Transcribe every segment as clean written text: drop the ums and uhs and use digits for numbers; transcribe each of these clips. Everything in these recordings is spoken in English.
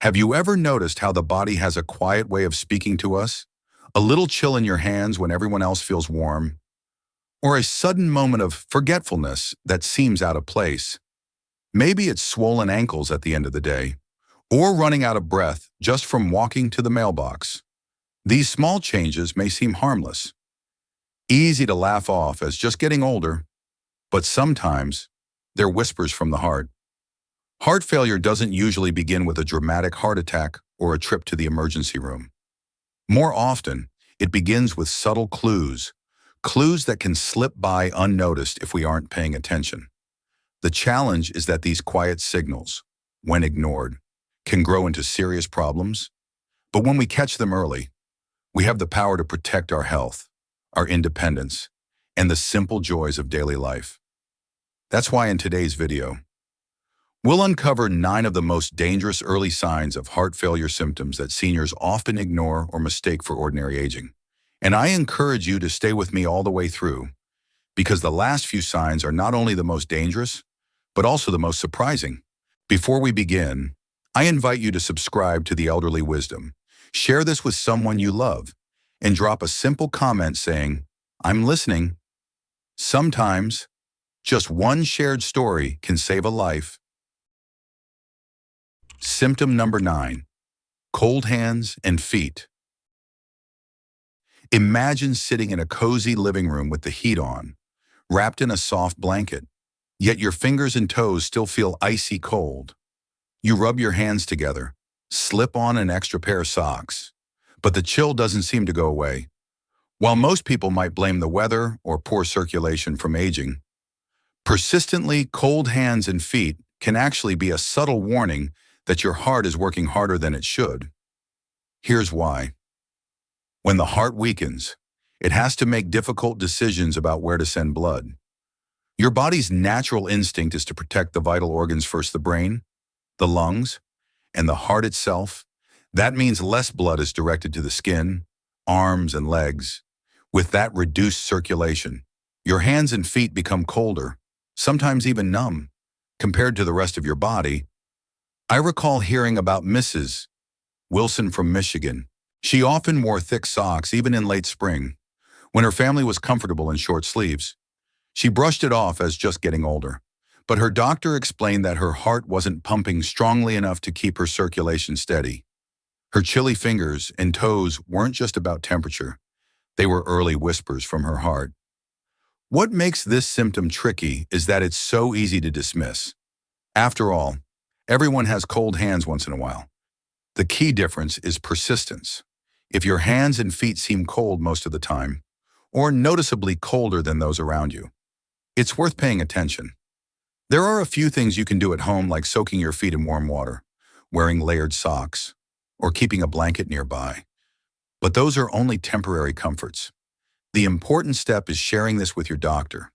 Have you ever noticed how the body has a quiet way of speaking to us? A little chill in your hands when everyone else feels warm, or a sudden moment of forgetfulness that seems out of place. Maybe it's swollen ankles at the end of the day, or running out of breath just from walking to the mailbox. These small changes may seem harmless, easy to laugh off as just getting older, but sometimes they're whispers from the heart. Heart failure doesn't usually begin with a dramatic heart attack or a trip to the emergency room. More often, it begins with subtle clues that can slip by unnoticed if we aren't paying attention. The challenge is that these quiet signals, when ignored, can grow into serious problems. But when we catch them early, we have the power to protect our health, our independence, and the simple joys of daily life. That's why in today's video, we'll uncover 9 of the most dangerous early signs of heart failure symptoms that seniors often ignore or mistake for ordinary aging. And I encourage you to stay with me all the way through, because the last few signs are not only the most dangerous, but also the most surprising. Before we begin, I invite you to subscribe to The Elderly Wisdom, share this with someone you love, and drop a simple comment saying, "I'm listening." Sometimes, just one shared story can save a life. Symptom number 9, cold hands and feet. Imagine sitting in a cozy living room with the heat on, wrapped in a soft blanket, yet your fingers and toes still feel icy cold. You rub your hands together, slip on an extra pair of socks, but the chill doesn't seem to go away. While most people might blame the weather or poor circulation from aging, persistently cold hands and feet can actually be a subtle warning that your heart is working harder than it should. Here's why. When the heart weakens, it has to make difficult decisions about where to send blood. Your body's natural instinct is to protect the vital organs first: the brain, the lungs, and the heart itself. That means less blood is directed to the skin, arms, and legs. With that reduced circulation, your hands and feet become colder, sometimes even numb, compared to the rest of your body. I recall hearing about Mrs. Wilson from Michigan. She often wore thick socks even in late spring, when her family was comfortable in short sleeves. She brushed it off as just getting older, but her doctor explained that her heart wasn't pumping strongly enough to keep her circulation steady. Her chilly fingers and toes weren't just about temperature, they were early whispers from her heart. What makes this symptom tricky is that it's so easy to dismiss. After all, everyone has cold hands once in a while. The key difference is persistence. If your hands and feet seem cold most of the time, or noticeably colder than those around you, it's worth paying attention. There are a few things you can do at home, like soaking your feet in warm water, wearing layered socks, or keeping a blanket nearby. But those are only temporary comforts. The important step is sharing this with your doctor.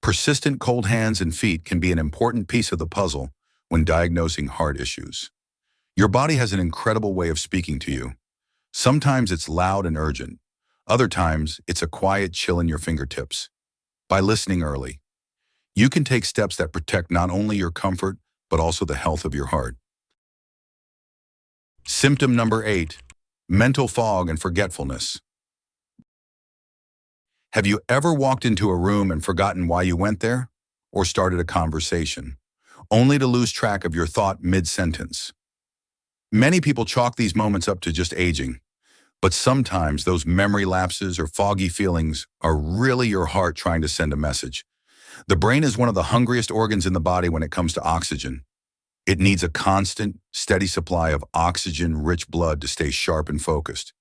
Persistent cold hands and feet can be an important piece of the puzzle when diagnosing heart issues. Your body has an incredible way of speaking to you. Sometimes it's loud and urgent. Other times, it's a quiet chill in your fingertips. By listening early, you can take steps that protect not only your comfort, but also the health of your heart. Symptom number 8, mental fog and forgetfulness. Have you ever walked into a room and forgotten why you went there, or started a conversation, only to lose track of your thought mid-sentence? Many people chalk these moments up to just aging, but sometimes those memory lapses or foggy feelings are really your heart trying to send a message. The brain is one of the hungriest organs in the body when it comes to oxygen. It needs a constant, steady supply of oxygen-rich blood to stay sharp and focused.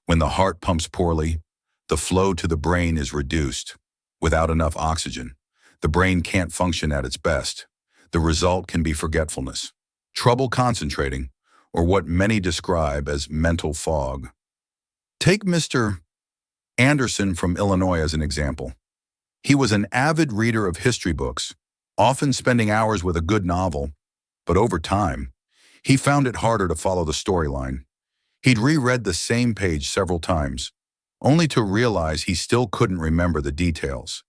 When the heart pumps poorly, the flow to the brain is reduced. Without enough oxygen, the brain can't function at its best. The result can be forgetfulness, trouble concentrating, or what many describe as mental fog. Take Mr. Anderson from Illinois as an example. He was an avid reader of history books, often spending hours with a good novel, but over time, he found it harder to follow the storyline. He'd reread the same page several times, only to realize he still couldn't remember the details.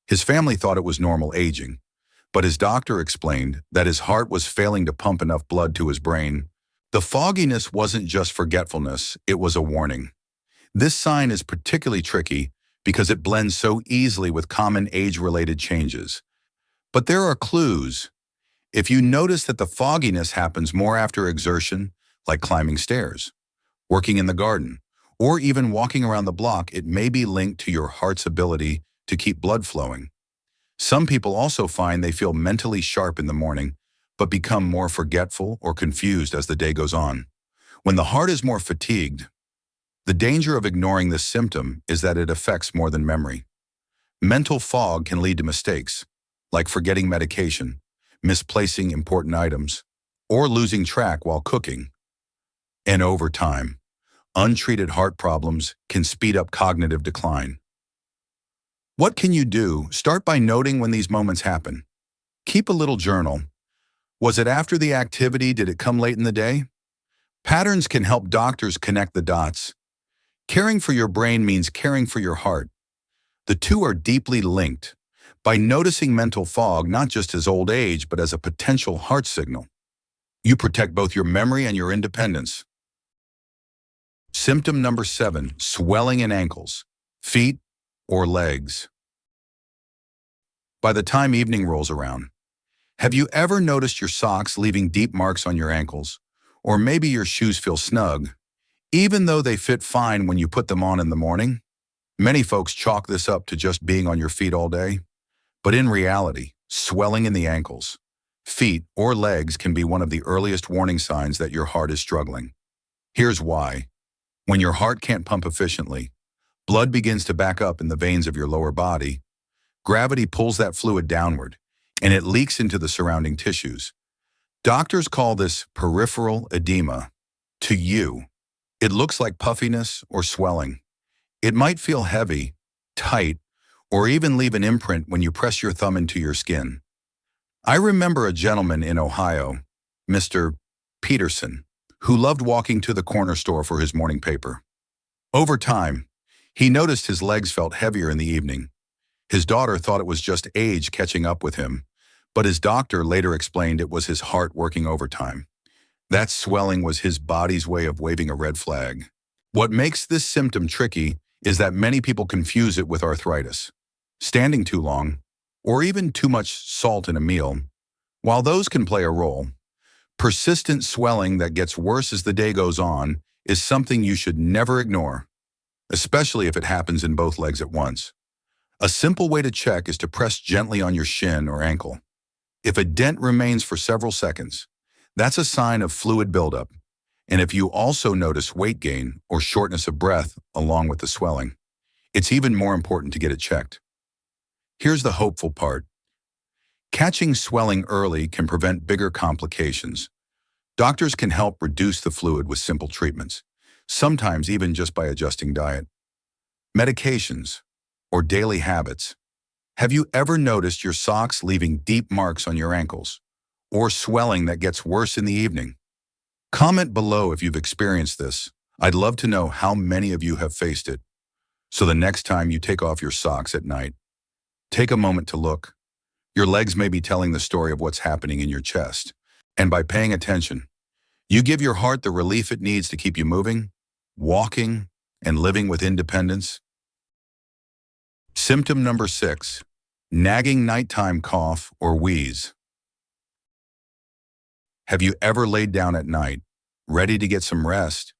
His family thought it was normal aging, but his doctor explained that his heart was failing to pump enough blood to his brain, The fogginess wasn't just forgetfulness, it was a warning. This sign is particularly tricky because it blends so easily with common age-related changes. But there are clues. If you notice that the fogginess happens more after exertion, like climbing stairs, working in the garden, or even walking around the block, it may be linked to your heart's ability to keep blood flowing. Some people also find they feel mentally sharp in the morning, but become more forgetful or confused as the day goes on. When the heart is more fatigued, the danger of ignoring this symptom is that it affects more than memory. Mental fog can lead to mistakes, like forgetting medication, misplacing important items, or losing track while cooking. And over time, untreated heart problems can speed up cognitive decline. What can you do? Start by noting when these moments happen. Keep a little journal. Was it after the activity? Did it come late in the day? Patterns can help doctors connect the dots. Caring for your brain means caring for your heart. The two are deeply linked. By noticing mental fog not just as old age, but as a potential heart signal, you protect both your memory and your independence. Symptom number 7, swelling in ankles, feet, or legs. By the time evening rolls around, have you ever noticed your socks leaving deep marks on your ankles? Or maybe your shoes feel snug, even though they fit fine when you put them on in the morning? Many folks chalk this up to just being on your feet all day. But in reality, swelling in the ankles, feet, or legs can be one of the earliest warning signs that your heart is struggling. Here's why. When your heart can't pump efficiently, blood begins to back up in the veins of your lower body. Gravity pulls that fluid downward, and it leaks into the surrounding tissues. Doctors call this peripheral edema. To you, it looks like puffiness or swelling. It might feel heavy, tight, or even leave an imprint when you press your thumb into your skin. I remember a gentleman in Ohio, Mr. Peterson, who loved walking to the corner store for his morning paper. Over time, he noticed his legs felt heavier in the evening. His daughter thought it was just age catching up with him, but his doctor later explained it was his heart working overtime. That swelling was his body's way of waving a red flag. What makes this symptom tricky is that many people confuse it with arthritis, standing too long, or even too much salt in a meal. While those can play a role, persistent swelling that gets worse as the day goes on is something you should never ignore, especially if it happens in both legs at once. A simple way to check is to press gently on your shin or ankle. If a dent remains for several seconds, that's a sign of fluid buildup. And if you also notice weight gain or shortness of breath along with the swelling, it's even more important to get it checked. Here's the hopeful part. Catching swelling early can prevent bigger complications. Doctors can help reduce the fluid with simple treatments, sometimes even just by adjusting diet. Medications, or daily habits. Have you ever noticed your socks leaving deep marks on your ankles, or swelling that gets worse in the evening? Comment below if you've experienced this. I'd love to know how many of you have faced it. So the next time you take off your socks at night, take a moment to look. Your legs may be telling the story of what's happening in your chest. And by paying attention, you give your heart the relief it needs to keep you moving, walking, and living with independence. Symptom number 6, nagging nighttime cough or wheeze. Have you ever laid down at night, ready to get some rest,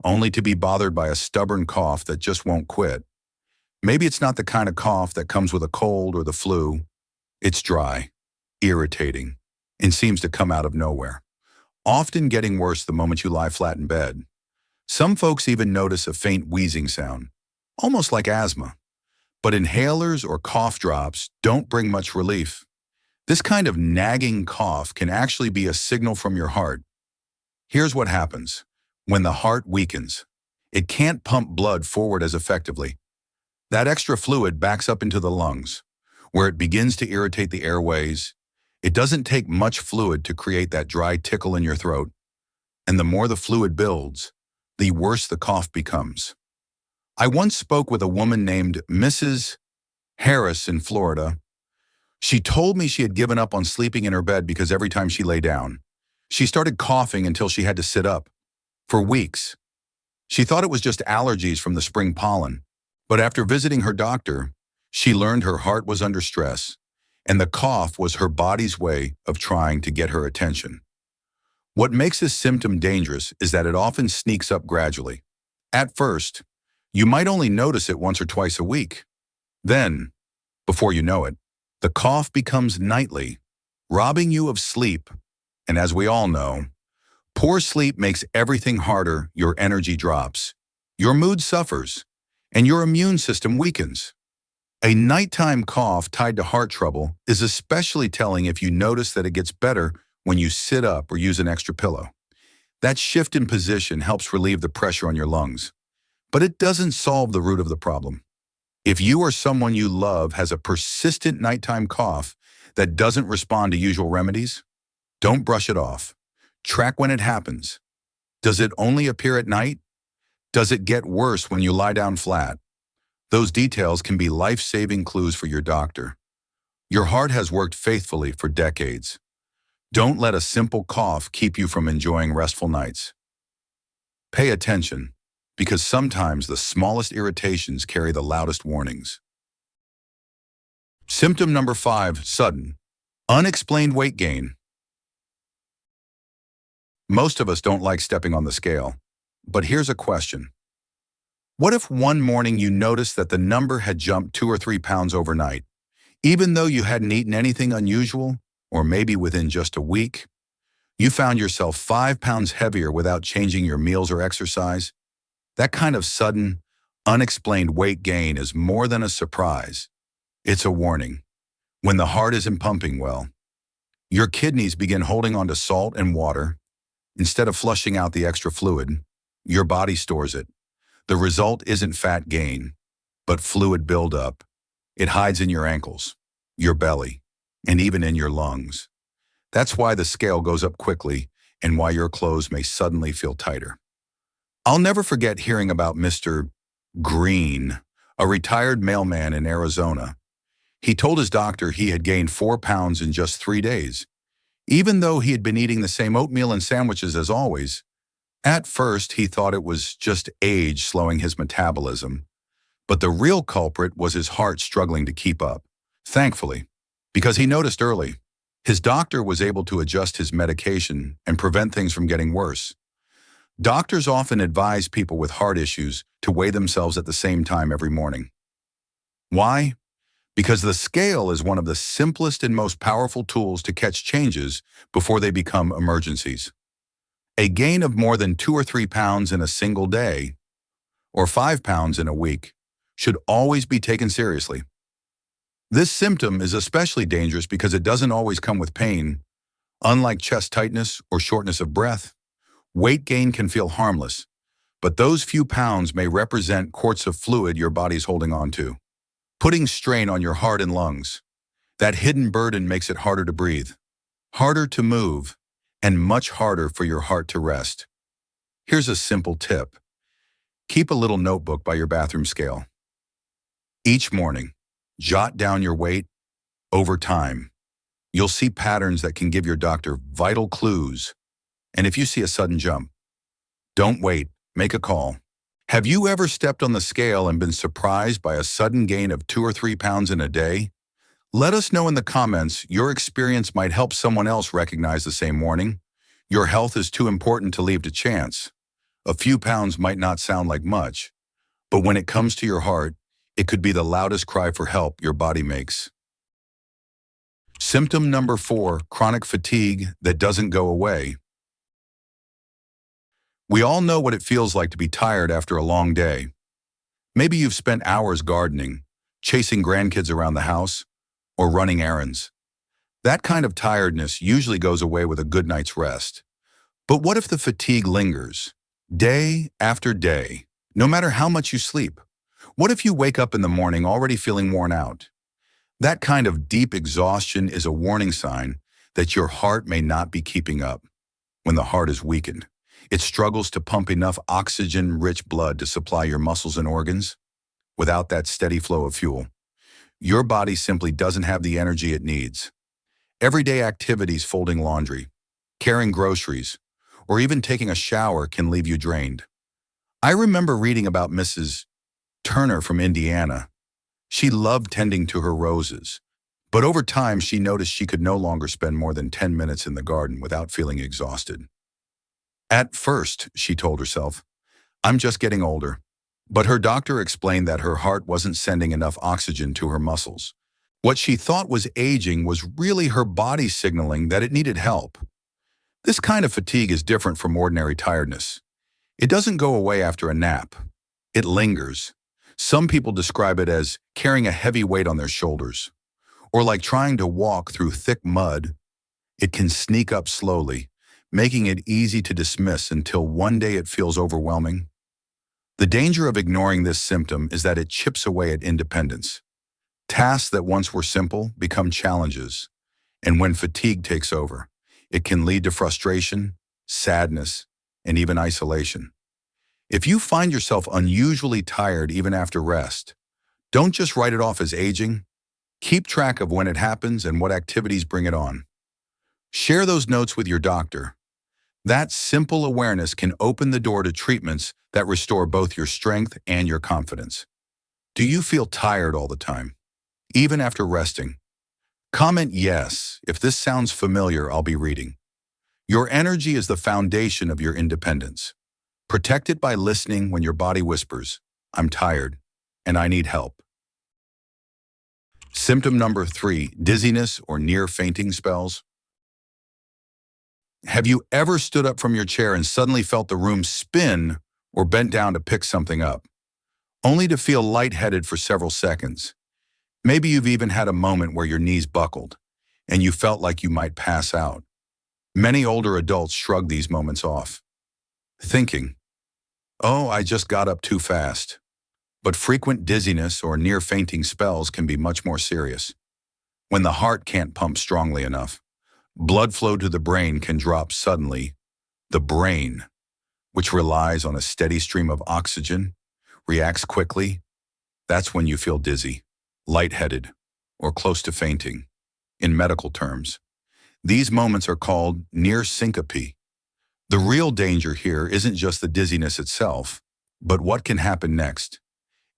only to be bothered by a stubborn cough that just won't quit? Maybe it's not the kind of cough that comes with a cold or the flu. It's dry, irritating, and seems to come out of nowhere, often getting worse the moment you lie flat in bed. Some folks even notice a faint wheezing sound, almost like asthma. But inhalers or cough drops don't bring much relief. This kind of nagging cough can actually be a signal from your heart. Here's what happens. When the heart weakens, it can't pump blood forward as effectively. That extra fluid backs up into the lungs, where it begins to irritate the airways. It doesn't take much fluid to create that dry tickle in your throat. And the more the fluid builds, the worse the cough becomes. I once spoke with a woman named Mrs. Harris in Florida. She told me she had given up on sleeping in her bed because every time she lay down, She started coughing until she had to sit up. For weeks, she thought it was just allergies from the spring pollen. But after visiting her doctor, she learned her heart was under stress, and the cough was her body's way of trying to get her attention. What makes this symptom dangerous is that it often sneaks up gradually. At first, you might only notice it once or twice a week. Then, before you know it, the cough becomes nightly, robbing you of sleep. And as we all know, poor sleep makes everything harder. Your energy drops, your mood suffers, and your immune system weakens. A nighttime cough tied to heart trouble is especially telling if you notice that it gets better when you sit up or use an extra pillow. That shift in position helps relieve the pressure on your lungs, but it doesn't solve the root of the problem. If you or someone you love has a persistent nighttime cough that doesn't respond to usual remedies, don't brush it off. Track when it happens. Does it only appear at night? Does it get worse when you lie down flat? Those details can be life-saving clues for your doctor. Your heart has worked faithfully for decades. Don't let a simple cough keep you from enjoying restful nights. Pay attention, because sometimes the smallest irritations carry the loudest warnings. Symptom number 5, sudden, unexplained weight gain. Most of us don't like stepping on the scale, but here's a question. What if one morning you noticed that the number had jumped 2 or 3 pounds overnight, even though you hadn't eaten anything unusual, or maybe within just a week? You found yourself 5 pounds heavier without changing your meals or exercise? That kind of sudden, unexplained weight gain is more than a surprise. It's a warning. When the heart isn't pumping well, your kidneys begin holding on to salt and water. Instead of flushing out the extra fluid, your body stores it. The result isn't fat gain, but fluid buildup. It hides in your ankles, your belly, and even in your lungs. That's why the scale goes up quickly and why your clothes may suddenly feel tighter. I'll never forget hearing about Mr. Green, a retired mailman in Arizona. He told his doctor he had gained 4 pounds in just 3 days, even though he had been eating the same oatmeal and sandwiches as always. At first, he thought it was just age slowing his metabolism, but the real culprit was his heart struggling to keep up. Thankfully, because he noticed early, his doctor was able to adjust his medication and prevent things from getting worse. Doctors often advise people with heart issues to weigh themselves at the same time every morning. Why? Because the scale is one of the simplest and most powerful tools to catch changes before they become emergencies. A gain of more than 2 or 3 pounds in a single day, or 5 pounds in a week, should always be taken seriously. This symptom is especially dangerous because it doesn't always come with pain. Unlike chest tightness or shortness of breath, weight gain can feel harmless, but those few pounds may represent quarts of fluid your body's holding on to, putting strain on your heart and lungs. That hidden burden makes it harder to breathe, harder to move, and much harder for your heart to rest. Here's a simple tip. Keep a little notebook by your bathroom scale. Each morning, jot down your weight. Over time, you'll see patterns that can give your doctor vital clues. And if you see a sudden jump, don't wait, make a call. Have you ever stepped on the scale and been surprised by a sudden gain of 2 or 3 pounds in a day? Let us know in the comments. Your experience might help someone else recognize the same warning. Your health is too important to leave to chance. A few pounds might not sound like much, but when it comes to your heart, it could be the loudest cry for help your body makes. Symptom number 4, chronic fatigue that doesn't go away. We all know what it feels like to be tired after a long day. Maybe you've spent hours gardening, chasing grandkids around the house, or running errands. That kind of tiredness usually goes away with a good night's rest. But what if the fatigue lingers, day after day, no matter how much you sleep? What if you wake up in the morning already feeling worn out? That kind of deep exhaustion is a warning sign that your heart may not be keeping up. When the heart is weakened, it struggles to pump enough oxygen-rich blood to supply your muscles and organs. Without that steady flow of fuel, your body simply doesn't have the energy it needs. Everyday activities, folding laundry, carrying groceries, or even taking a shower can leave you drained. I remember reading about Mrs. Turner from Indiana. She loved tending to her roses, but over time she noticed she could no longer spend more than 10 minutes in the garden without feeling exhausted. At first, she told herself, I'm just getting older. But her doctor explained that her heart wasn't sending enough oxygen to her muscles. What she thought was aging was really her body signaling that it needed help. This kind of fatigue is different from ordinary tiredness. It doesn't go away after a nap. It lingers. Some people describe it as carrying a heavy weight on their shoulders, or like trying to walk through thick mud. It can sneak up slowly, making it easy to dismiss until one day it feels overwhelming. The danger of ignoring this symptom is that it chips away at independence. Tasks that once were simple become challenges, and when fatigue takes over, it can lead to frustration, sadness, and even isolation. If you find yourself unusually tired even after rest, don't just write it off as aging. Keep track of when it happens and what activities bring it on. Share those notes with your doctor. That simple awareness can open the door to treatments that restore both your strength and your confidence. Do you feel tired all the time, even after resting? Comment yes if this sounds familiar. I'll be reading. Your energy is the foundation of your independence. Protect it by listening when your body whispers, I'm tired and I need help. Symptom number 3, dizziness or near fainting spells. Have you ever stood up from your chair and suddenly felt the room spin or bent down to pick something up, only to feel lightheaded for several seconds? Maybe you've even had a moment where your knees buckled and you felt like you might pass out. Many older adults shrug these moments off, thinking, oh, I just got up too fast. But frequent dizziness or near fainting spells can be much more serious. When the heart can't pump strongly enough, blood flow to the brain can drop suddenly. The brain, which relies on a steady stream of oxygen, reacts quickly. That's when you feel dizzy, lightheaded, or close to fainting. In medical terms, these moments are called near syncope. The real danger here isn't just the dizziness itself, but what can happen next.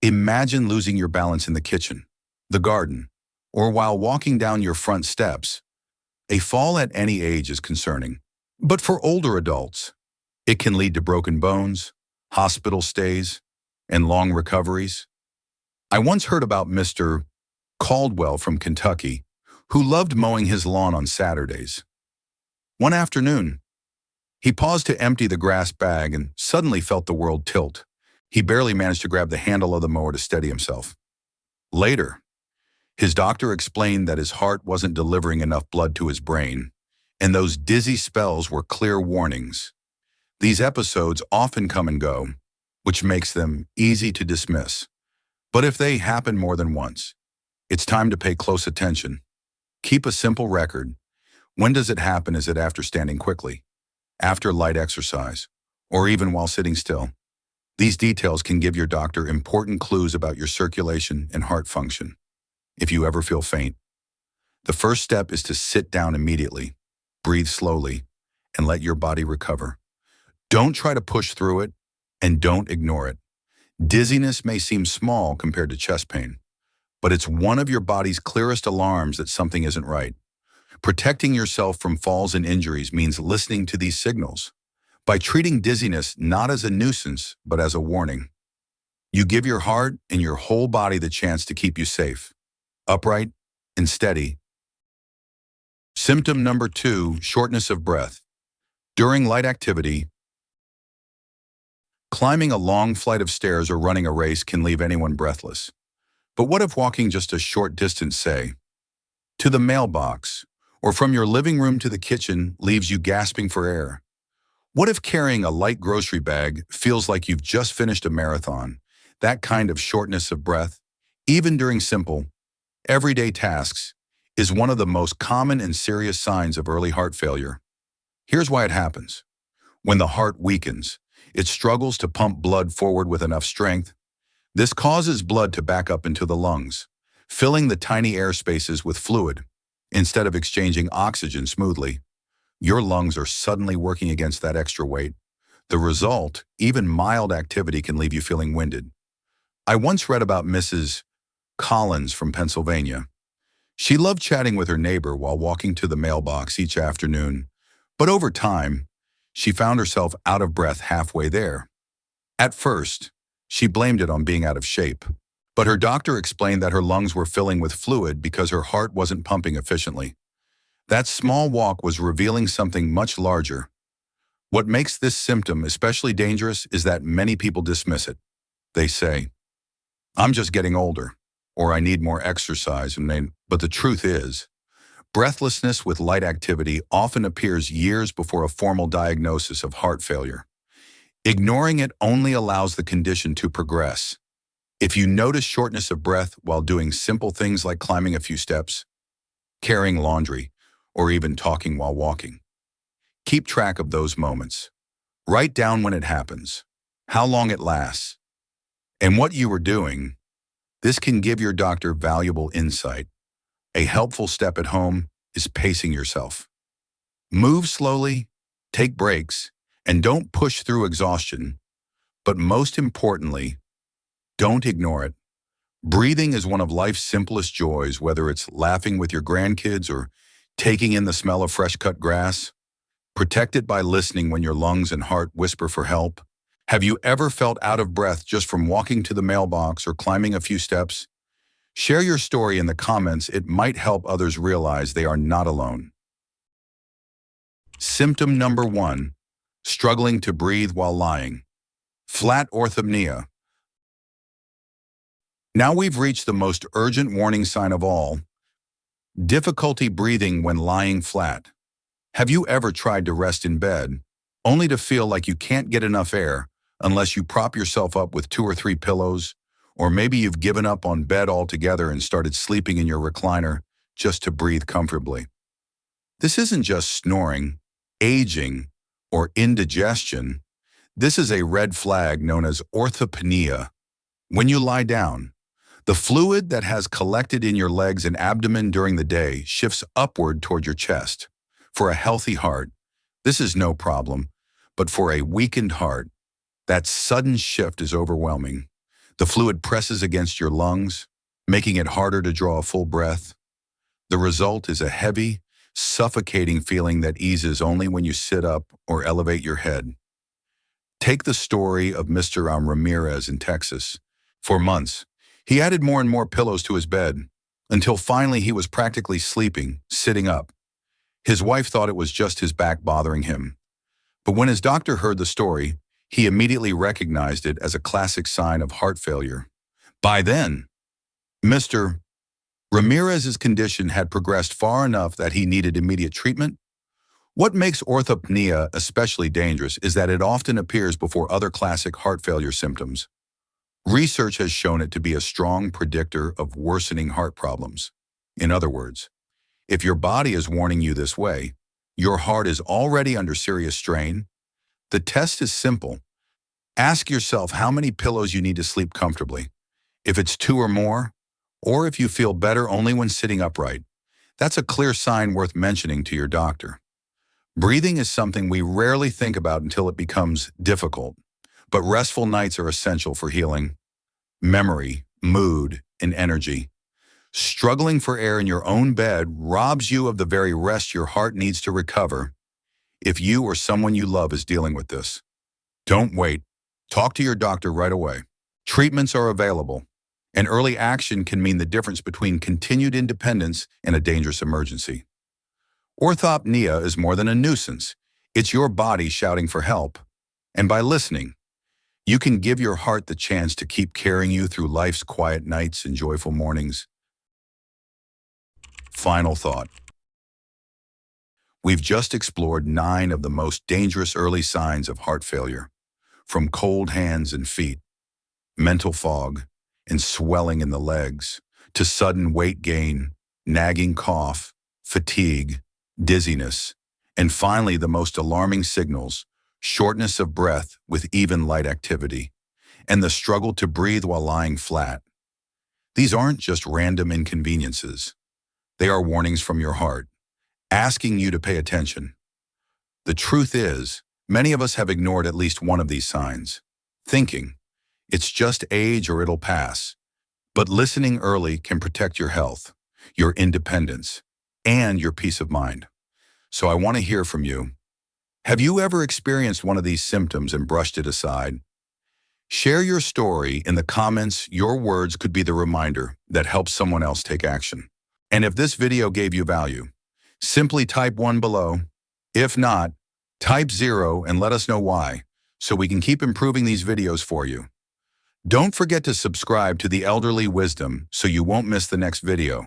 Imagine losing your balance in the kitchen, the garden, or while walking down your front steps. A fall at any age is concerning, but for older adults, it can lead to broken bones, hospital stays, and long recoveries. I once heard about Mr. Caldwell from Kentucky, who loved mowing his lawn on Saturdays. One afternoon, he paused to empty the grass bag and suddenly felt the world tilt. He barely managed to grab the handle of the mower to steady himself. Later, his doctor explained that his heart wasn't delivering enough blood to his brain, and those dizzy spells were clear warnings. These episodes often come and go, which makes them easy to dismiss. But if they happen more than once, it's time to pay close attention. Keep a simple record. When does it happen? Is it after standing quickly, after light exercise, or even while sitting still? These details can give your doctor important clues about your circulation and heart function. If you ever feel faint, the first step is to sit down immediately, breathe slowly, and let your body recover. Don't try to push through it, and don't ignore it. Dizziness may seem small compared to chest pain, but it's one of your body's clearest alarms that something isn't right. Protecting yourself from falls and injuries means listening to these signals. By treating dizziness not as a nuisance, but as a warning, you give your heart and your whole body the chance to keep you safe, upright, and steady. Symptom number 2, shortness of breath. During light activity, climbing a long flight of stairs or running a race can leave anyone breathless. But what if walking just a short distance, say, to the mailbox, or from your living room to the kitchen leaves you gasping for air? What if carrying a light grocery bag feels like you've just finished a marathon? That kind of shortness of breath, even during simple, everyday tasks, is one of the most common and serious signs of early heart failure. Here's why it happens. When the heart weakens, it struggles to pump blood forward with enough strength. This causes blood to back up into the lungs, filling the tiny air spaces with fluid, instead of exchanging oxygen smoothly. Your lungs are suddenly working against that extra weight. The result, even mild activity can leave you feeling winded. I once read about Mrs. Collins from Pennsylvania. She loved chatting with her neighbor while walking to the mailbox each afternoon, but over time, she found herself out of breath halfway there. At first, she blamed it on being out of shape, but her doctor explained that her lungs were filling with fluid because her heart wasn't pumping efficiently. That small walk was revealing something much larger. What makes this symptom especially dangerous is that many people dismiss it. They say, "I'm just getting older," or "I need more exercise." But the truth is, breathlessness with light activity often appears years before a formal diagnosis of heart failure. Ignoring it only allows the condition to progress. If you notice shortness of breath while doing simple things like climbing a few steps, carrying laundry, or even talking while walking, keep track of those moments. Write down when it happens, how long it lasts, and what you were doing. This can give your doctor valuable insight. A helpful step at home is pacing yourself. Move slowly, take breaks, and don't push through exhaustion. But most importantly, don't ignore it. Breathing is one of life's simplest joys, whether it's laughing with your grandkids or taking in the smell of fresh-cut grass. Protect it by listening when your lungs and heart whisper for help. Have you ever felt out of breath just from walking to the mailbox or climbing a few steps? Share your story in the comments. It might help others realize they are not alone. Symptom number 1, struggling to breathe while lying. Flat orthopnea. Now we've reached the most urgent warning sign of all: difficulty breathing when lying flat. Have you ever tried to rest in bed, only to feel like you can't get enough air unless you prop yourself up with 2 or 3 pillows? Or maybe you've given up on bed altogether and started sleeping in your recliner just to breathe comfortably. This isn't just snoring, aging, or indigestion. This is a red flag known as orthopnea. When you lie down, the fluid that has collected in your legs and abdomen during the day shifts upward toward your chest. For a healthy heart, this is no problem, but for a weakened heart, that sudden shift is overwhelming. The fluid presses against your lungs, making it harder to draw a full breath. The result is a heavy, suffocating feeling that eases only when you sit up or elevate your head. Take the story of Mr. Ramirez in Texas. For months, he added more and more pillows to his bed, until finally he was practically sleeping, sitting up. His wife thought it was just his back bothering him. But when his doctor heard the story, he immediately recognized it as a classic sign of heart failure. By then, Mr. Ramirez's condition had progressed far enough that he needed immediate treatment. What makes orthopnea especially dangerous is that it often appears before other classic heart failure symptoms. Research has shown it to be a strong predictor of worsening heart problems. In other words, if your body is warning you this way, your heart is already under serious strain. The test is simple. Ask yourself how many pillows you need to sleep comfortably. If it's 2 or more, or if you feel better only when sitting upright, that's a clear sign worth mentioning to your doctor. Breathing is something we rarely think about until it becomes difficult, but restful nights are essential for healing, memory, mood, and energy. Struggling for air in your own bed robs you of the very rest your heart needs to recover. If you or someone you love is dealing with this, don't wait. Talk to your doctor right away. Treatments are available, and early action can mean the difference between continued independence and a dangerous emergency. Orthopnea is more than a nuisance. It's your body shouting for help. And by listening, you can give your heart the chance to keep carrying you through life's quiet nights and joyful mornings. Final thought. We've just explored 9 of the most dangerous early signs of heart failure, from cold hands and feet, mental fog, and swelling in the legs, to sudden weight gain, nagging cough, fatigue, dizziness, and finally the most alarming signals: shortness of breath with even light activity, and the struggle to breathe while lying flat. These aren't just random inconveniences. They are warnings from your heart, asking you to pay attention. The truth is, many of us have ignored at least one of these signs, thinking, it's just age or it'll pass. But listening early can protect your health, your independence, and your peace of mind. So I want to hear from you. Have you ever experienced one of these symptoms and brushed it aside? Share your story in the comments. Your words could be the reminder that helps someone else take action. And if this video gave you value, simply type 1 below. If not, type 0 and let us know why, so we can keep improving these videos for you. Don't forget to subscribe to The Elderly Wisdom so you won't miss the next video.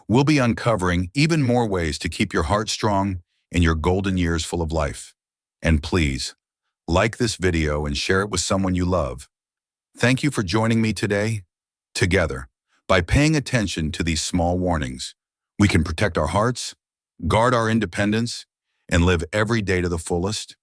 We'll be uncovering even more ways to keep your heart strong and your golden years full of life. And please, like this video and share it with someone you love. Thank you for joining me today. Together, by paying attention to these small warnings, we can protect our hearts, guard our independence, and live every day to the fullest.